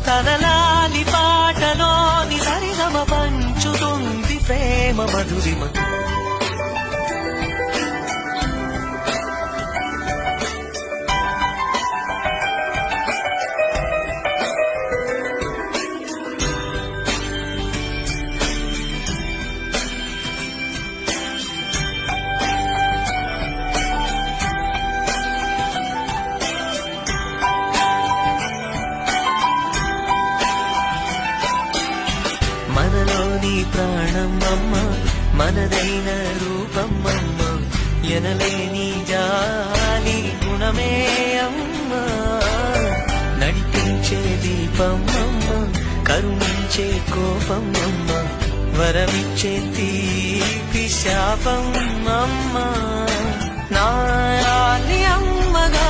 తన లాలి పాటలోని సరిగమ పంచుతుంది ప్రేమ మధురిమ. మనలోని ప్రాణం అమ్మ, మనదైన రూపం అమ్మ, ఎనలేని జాలి గుణమే అమ్మ. నడిపించే దీపం అమ్మ, కరుణించే కోపం అమ్మ, వరమిచ్చే తీపి శాపం అమ్మ. నాయాలి అమ్మగా